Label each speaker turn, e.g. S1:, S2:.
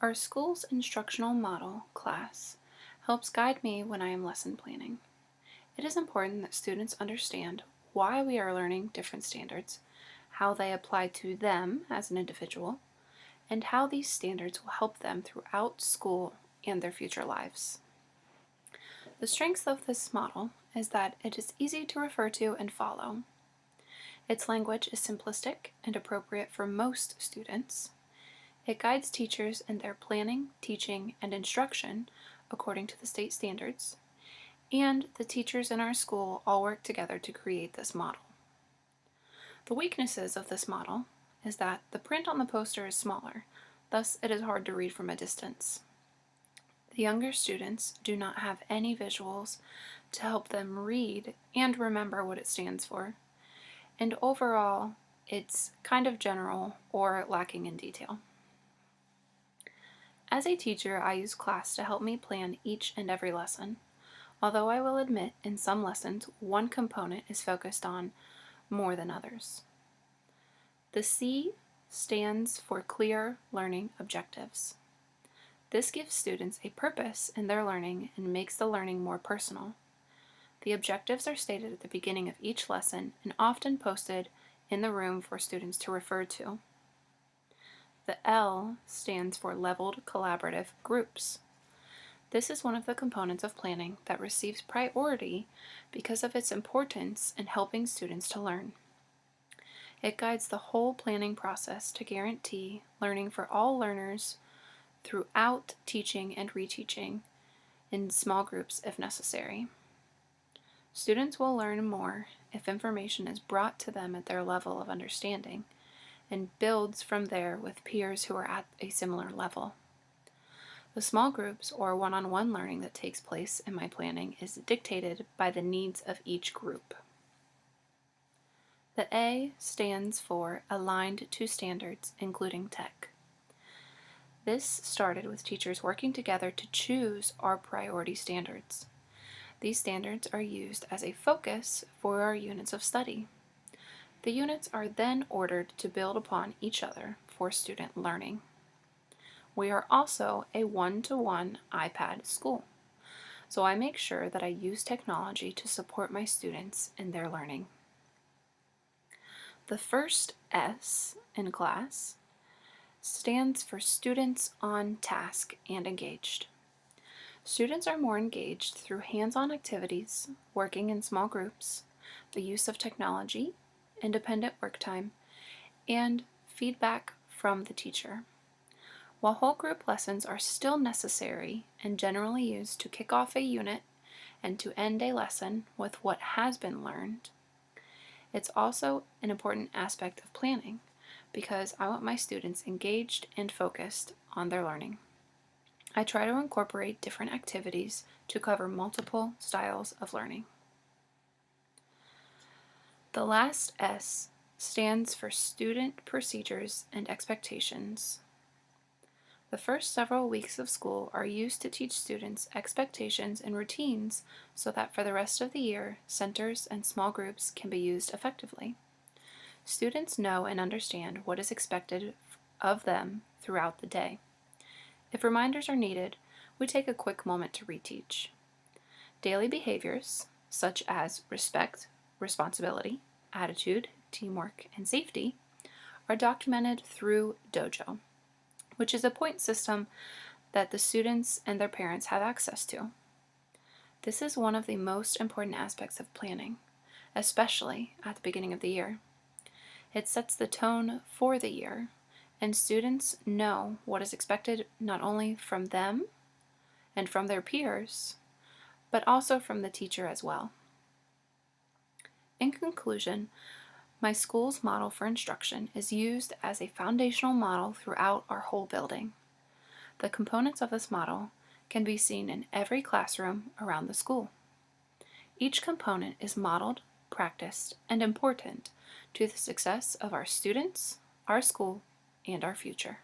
S1: Our school's instructional model class helps guide me when I am lesson planning. It is important that students understand why we are learning different standards, how they apply to them as an individual, and how these standards will help them throughout school and their future lives. The strengths of this model is that it is easy to refer to and follow. Its language is simplistic and appropriate for most students. It guides teachers in their planning, teaching, and instruction according to the state standards, and the teachers in our school all work together to create this model. The weaknesses of this model is that the print on the poster is smaller, thus it is hard to read from a distance. The younger students do not have any visuals to help them read and remember what it stands for, and overall, it's kind of general or lacking in detail. As a teacher, I use class to help me plan each and every lesson, although I will admit in some lessons one component is focused on more than others. The C stands for Clear Learning Objectives. This gives students a purpose in their learning and makes the learning more personal. The objectives are stated at the beginning of each lesson and often posted in the room for students to refer to. The L stands for Leveled Collaborative Groups. This is one of the components of planning that receives priority because of its importance in helping students to learn. It guides the whole planning process to guarantee learning for all learners throughout teaching and reteaching in small groups if necessary. Students will learn more if information is brought to them at their level of understanding and builds from there with peers who are at a similar level. The small groups or one-on-one learning that takes place in my planning is dictated by the needs of each group. The A stands for Aligned to Standards, including Tech. This started with teachers working together to choose our priority standards. These standards are used as a focus for our units of study. The units are then ordered to build upon each other for student learning. We are also a one-to-one iPad school, so I make sure that I use technology to support my students in their learning. The first S in class stands for Students on Task and Engaged. Students are more engaged through hands-on activities, working in small groups, the use of technology, independent work time, and feedback from the teacher. While whole group lessons are still necessary and generally used to kick off a unit and to end a lesson with what has been learned, it's also an important aspect of planning because I want my students engaged and focused on their learning. I try to incorporate different activities to cover multiple styles of learning. The last S stands for Student Procedures and Expectations. The first several weeks of school are used to teach students expectations and routines so that for the rest of the year, centers and small groups can be used effectively. Students know and understand what is expected of them throughout the day. If reminders are needed, we take a quick moment to reteach. Daily behaviors, such as respect, responsibility, attitude, teamwork, and safety, are documented through Dojo, which is a point system that the students and their parents have access to. This is one of the most important aspects of planning, especially at the beginning of the year. It sets the tone for the year, and students know what is expected not only from them and from their peers, but also from the teacher as well. In conclusion, my school's model for instruction is used as a foundational model throughout our whole building. The components of this model can be seen in every classroom around the school. Each component is modeled, practiced, and important to the success of our students, our school, and our future.